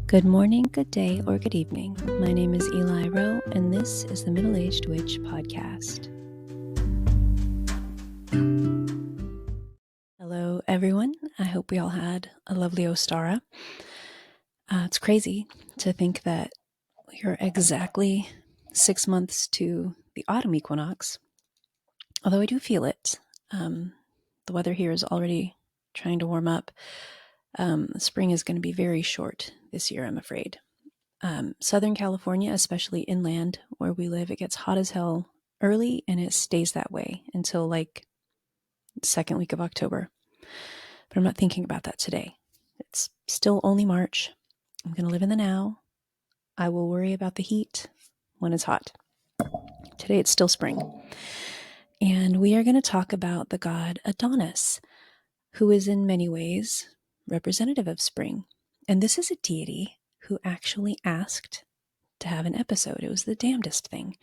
Good morning, good day, or good evening. My name is Eli Rowe, and this is the Middle-Aged Witch Podcast. Hello, everyone. I hope we all had a lovely Ostara. It's crazy to think that we're exactly 6 months to the autumn equinox, although I do feel it. The weather here is already trying to warm up. Spring is going to be very short this year, I'm afraid. Southern California, especially inland where we live, it gets hot as hell early and it stays that way until like second week of October. But I'm not thinking about that today. It's still only March. I'm going to live in the now. I will worry about the heat when it's hot. Today it's still spring. And we are going to talk about the god Adonis, who is in many ways representative of spring. And this is a deity who actually asked to have an episode. It was the damnedest thing.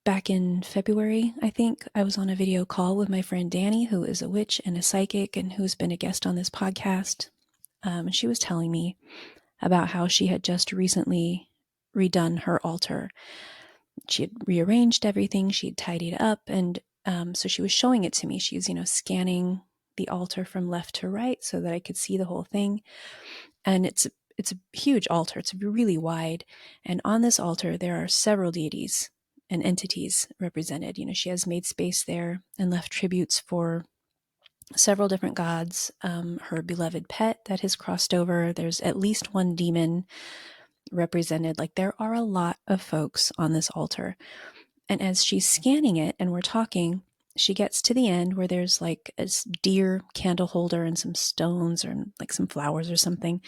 Back in February, I think, I was on a video call with my friend Danny, who is a witch and a psychic and who's been a guest on this podcast. And she was telling me about how she had just recently redone her altar. She had rearranged everything, she had tidied up, and so she was showing it to me. She was, scanning the altar from left to right so that I could see the whole thing. And it's a huge altar. It's really wide. And on this altar, there are several deities and entities represented. She has made space there and left tributes for several different gods. Her beloved pet that has crossed over. There's at least one demon represented. Like, there are a lot of folks on this altar. And as she's scanning it and we're talking, she gets to the end where there's like a deer candle holder and some stones or like some flowers or something.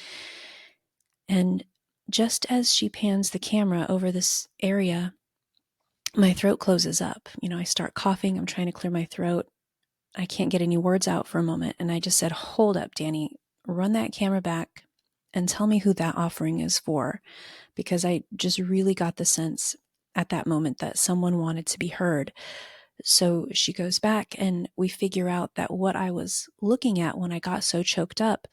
And just as she pans the camera over this area, my throat closes up. I start coughing. I'm trying to clear my throat. I can't get any words out for a moment. And I just said, hold up, Danny, run that camera back and tell me who that offering is for. Because I just really got the sense at that moment that someone wanted to be heard. So she goes back and we figure out that what I was looking at when I got so choked up,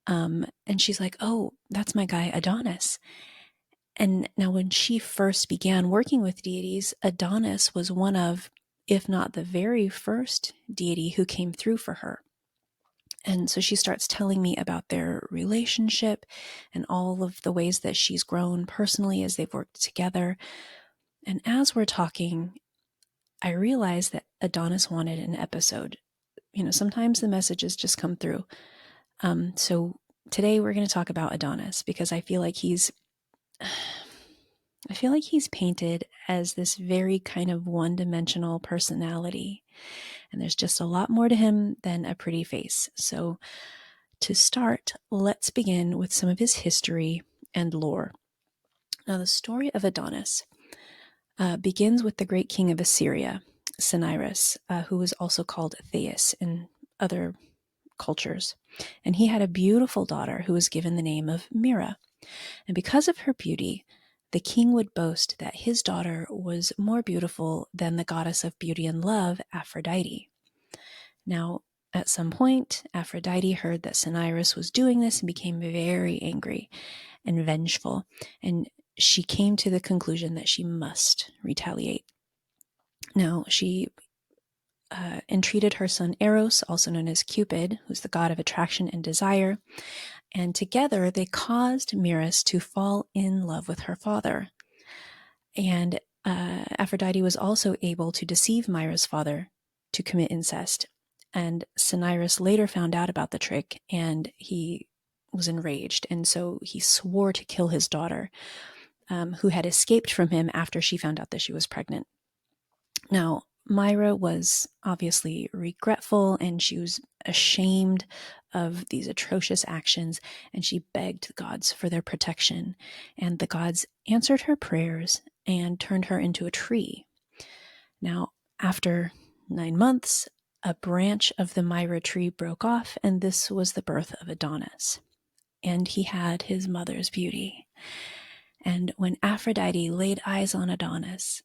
and she's like, oh, that's my guy Adonis. And now when she first began working with deities, Adonis was one of, if not the very first deity who came through for her. And so she starts telling me about their relationship and all of the ways that she's grown personally as they've worked together. And as we're talking, I realize that Adonis wanted an episode. Sometimes the messages just come through. So today we're going to talk about Adonis because I feel like he's painted as this very kind of one-dimensional personality. And there's just a lot more to him than a pretty face. So to start, let's begin with some of his history and lore. Now, the story of Adonis begins with the great king of Assyria, Cinyras, who was also called Thais in other cultures. And he had a beautiful daughter who was given the name of Mira. And because of her beauty, the king would boast that his daughter was more beautiful than the goddess of beauty and love, Aphrodite. Now, at some point, Aphrodite heard that Cinyras was doing this and became very angry and vengeful, and she came to the conclusion that she must retaliate. Now, she entreated her son Eros, also known as Cupid, who's the god of attraction and desire, and together they caused Miras to fall in love with her father. And Aphrodite was also able to deceive Mira's father to commit incest. And Cinyras later found out about the trick and he was enraged. And so he swore to kill his daughter, who had escaped from him after she found out that she was pregnant. Now, Myra was obviously regretful and she was ashamed of these atrocious actions, and she begged the gods for their protection. And the gods answered her prayers and turned her into a tree. Now, after 9 months, a branch of the Myra tree broke off, and this was the birth of Adonis. And he had his mother's beauty. And when Aphrodite laid eyes on Adonis,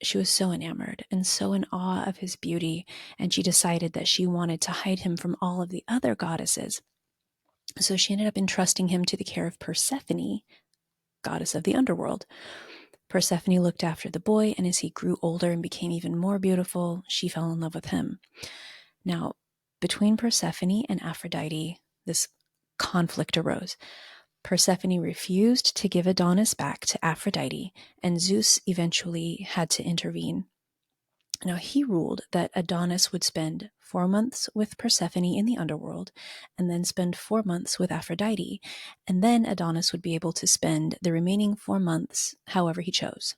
she was so enamored and so in awe of his beauty, and she decided that she wanted to hide him from all of the other goddesses. So she ended up entrusting him to the care of Persephone, goddess of the underworld. Persephone looked after the boy, and as he grew older and became even more beautiful, she fell in love with him. Now, between Persephone and Aphrodite, this conflict arose. Persephone refused to give Adonis back to Aphrodite, and Zeus eventually had to intervene. Now, he ruled that Adonis would spend 4 months with Persephone in the underworld, and then spend 4 months with Aphrodite, and then Adonis would be able to spend the remaining 4 months however he chose.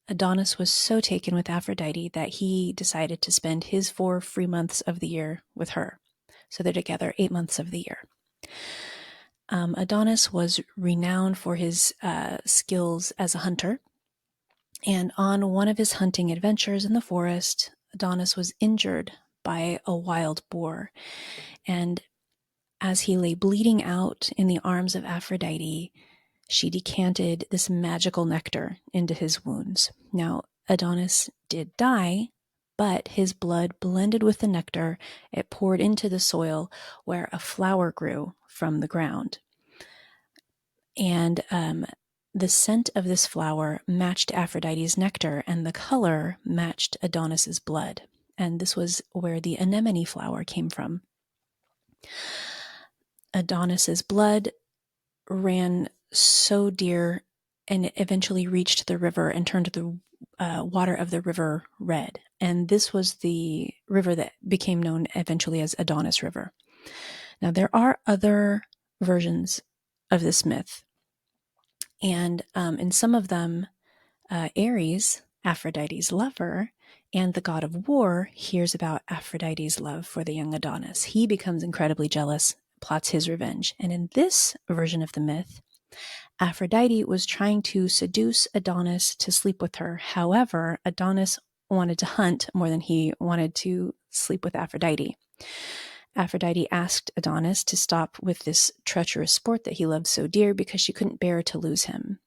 Adonis was so taken with Aphrodite that he decided to spend his 4 free months of the year with her. So they're together 8 months of the year. Adonis was renowned for his skills as a hunter. And on one of his hunting adventures in the forest, Adonis was injured by a wild boar. And as he lay bleeding out in the arms of Aphrodite, she decanted this magical nectar into his wounds. Now, Adonis did die, but his blood blended with the nectar. It poured into the soil where a flower grew from the ground. And the scent of this flower matched Aphrodite's nectar, and the color matched Adonis's blood. And this was where the anemone flower came from. Adonis's blood ran so dear, and it eventually reached the river and turned the water of the river red. And this was the river that became known eventually as Adonis River. Now, there are other versions of this myth. And in some of them, Ares, Aphrodite's lover, and the god of war hears about Aphrodite's love for the young Adonis. He becomes incredibly jealous, plots his revenge. And in this version of the myth, Aphrodite was trying to seduce Adonis to sleep with her. However, Adonis wanted to hunt more than he wanted to sleep with Aphrodite. Aphrodite asked Adonis to stop with this treacherous sport that he loved so dear because she couldn't bear to lose him,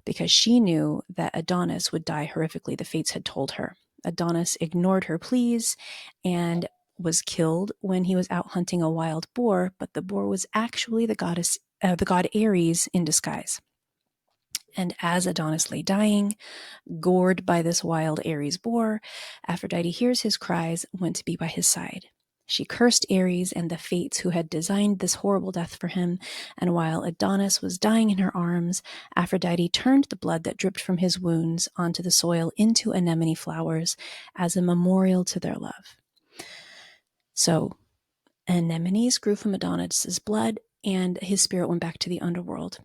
because she knew that Adonis would die horrifically, the fates had told her. Adonis ignored her pleas and was killed when he was out hunting a wild boar, but the boar was actually the god Ares in disguise. And as Adonis lay dying, gored by this wild Ares boar, Aphrodite hears his cries, went to be by his side. She cursed Ares and the fates who had designed this horrible death for him, and while Adonis was dying in her arms, Aphrodite turned the blood that dripped from his wounds onto the soil into anemone flowers as a memorial to their love. So, anemones grew from Adonis's blood, and his spirit went back to the underworld.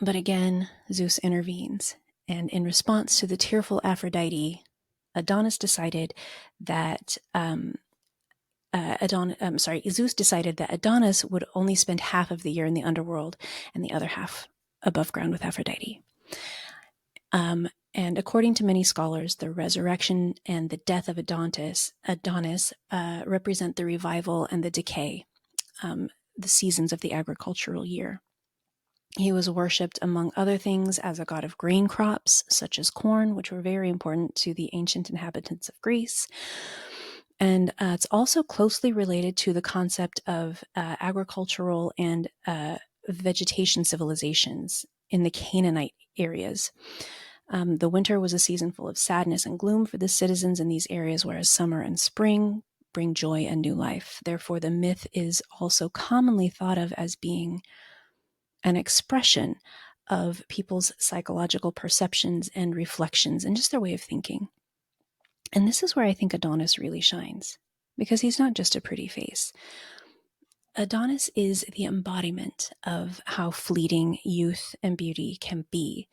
But again, Zeus intervenes, and in response to the tearful Aphrodite, Adonis decided that Zeus decided that Adonis would only spend half of the year in the underworld and the other half above ground with Aphrodite. And according to many scholars, the resurrection and the death of Adonis represent the revival and the decay, the seasons of the agricultural year. He was worshipped, among other things, as a god of grain crops, such as corn, which were very important to the ancient inhabitants of Greece. And it's also closely related to the concept of agricultural and vegetation civilizations in the Canaanite areas. The winter was a season full of sadness and gloom for the citizens in these areas, whereas summer and spring bring joy and new life. Therefore, the myth is also commonly thought of as being an expression of people's psychological perceptions and reflections and just their way of thinking. And this is where I think Adonis really shines, because he's not just a pretty face. Adonis is the embodiment of how fleeting youth and beauty can be,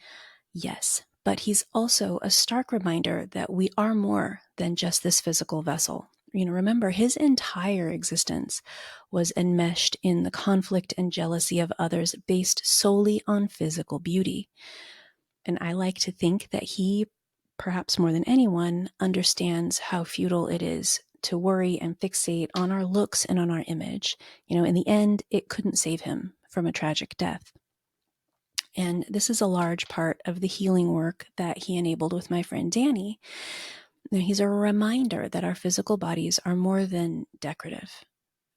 yes, but he's also a stark reminder that we are more than just this physical vessel. Remember, his entire existence was enmeshed in the conflict and jealousy of others based solely on physical beauty. And I like to think that he, perhaps more than anyone, understands how futile it is to worry and fixate on our looks and on our image. In the end, it couldn't save him from a tragic death. And this is a large part of the healing work that he enabled with my friend Danny. Now, he's a reminder that our physical bodies are more than decorative.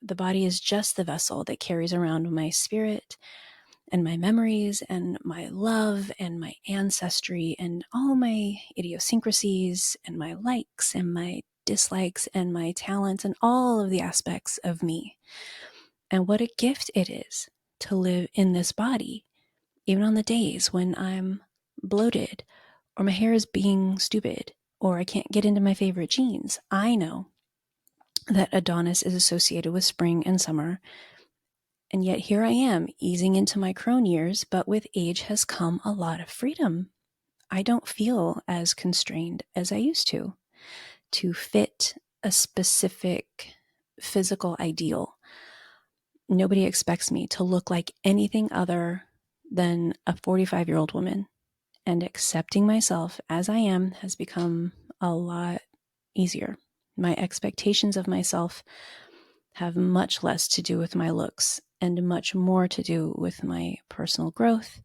the body is just the vessel that carries around my spirit and my memories and my love and my ancestry and all my idiosyncrasies and my likes and my dislikes and my talents and all of the aspects of me. And what a gift it is to live in this body, even on the days when I'm bloated or my hair is being stupid or I can't get into my favorite jeans. I know that Adonis is associated with spring and summer. And yet here I am, easing into my crone years, but with age has come a lot of freedom. I don't feel as constrained as I used to fit a specific physical ideal. Nobody expects me to look like anything other than a 45-year-old woman. And accepting myself as I am has become a lot easier. My expectations of myself have much less to do with my looks and much more to do with my personal growth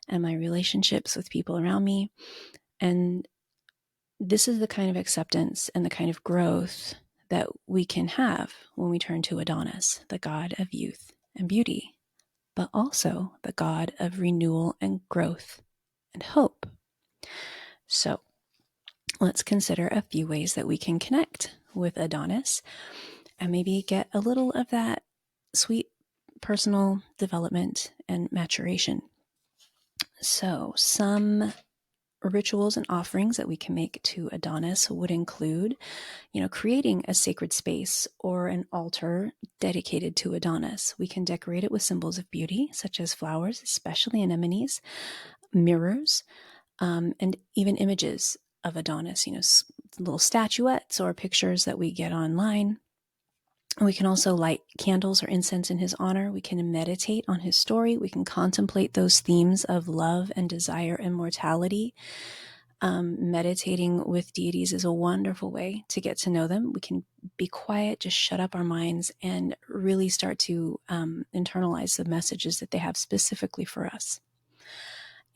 and my relationships with people around me. And this is the kind of acceptance and the kind of growth that we can have when we turn to Adonis, the god of youth and beauty, but also the god of renewal and growth and hope. So let's consider a few ways that we can connect with Adonis and maybe get a little of that sweet personal development and maturation. So some rituals and offerings that we can make to Adonis would include, creating a sacred space or an altar dedicated to Adonis. We can decorate it with symbols of beauty, such as flowers, especially anemones, mirrors, and even images of Adonis, little statuettes or pictures that we get online. We can also light candles or incense in his honor. We can meditate on his story. We can contemplate those themes of love and desire and mortality. Meditating with deities is a wonderful way to get to know them. We can be quiet, just shut up our minds, and really start to internalize the messages that they have specifically for us.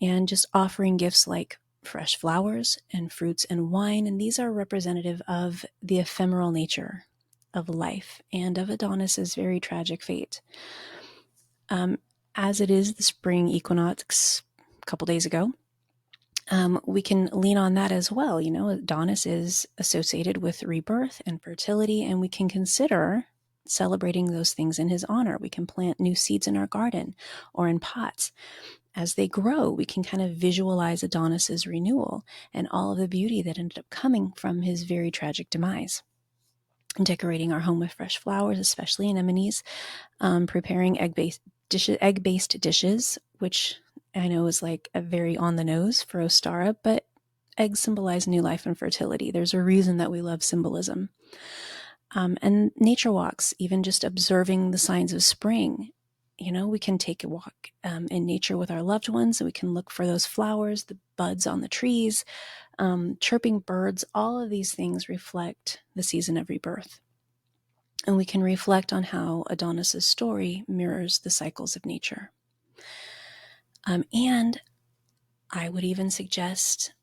And just offering gifts like fresh flowers and fruits and wine. And these are representative of the ephemeral nature of life and of Adonis's very tragic fate. As it is the spring equinox a couple days ago, we can lean on that as well. Adonis is associated with rebirth and fertility, and we can consider celebrating those things in his honor. We can plant new seeds in our garden or in pots. As they grow, we can kind of visualize Adonis's renewal and all of the beauty that ended up coming from his very tragic demise. Decorating our home with fresh flowers, especially anemones, preparing egg-based dishes, which I know is like a very on the nose for Ostara, but eggs symbolize new life and fertility. There's a reason that we love symbolism. And nature walks, even just observing the signs of spring. We can take a walk in nature with our loved ones. We can look for those flowers, the buds on the trees, chirping birds. All of these things reflect the season of rebirth. And we can reflect on how Adonis's story mirrors the cycles of nature. And I would even suggest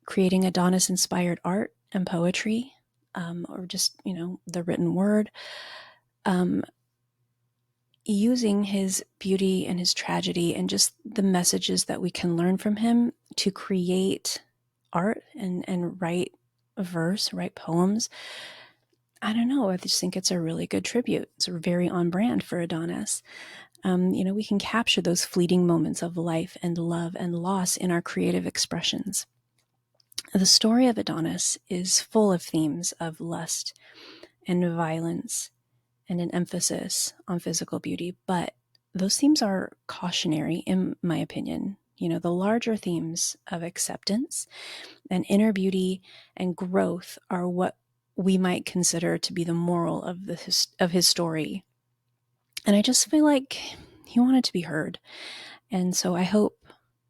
creating Adonis-inspired art and poetry, or just, the written word, using his beauty and his tragedy and just the messages that we can learn from him to create art and write verse, write poems. I don't know. I just think it's a really good tribute. It's very on brand for Adonis. We can capture those fleeting moments of life and love and loss in our creative expressions. The story of Adonis is full of themes of lust and violence and an emphasis on physical beauty, but those themes are cautionary, in my opinion. The larger themes of acceptance and inner beauty and growth are what we might consider to be the moral of his story. And I just feel like he wanted to be heard. And so I hope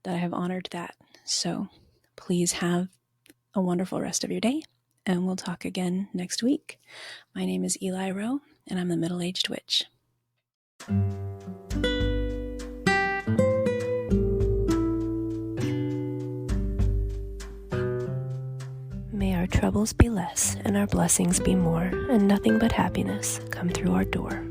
that I have honored that. So please have a wonderful rest of your day, and we'll talk again next week. My name is Eli Rowe, and I'm the Middle-Aged Witch. May our troubles be less and our blessings be more, and nothing but happiness come through our door.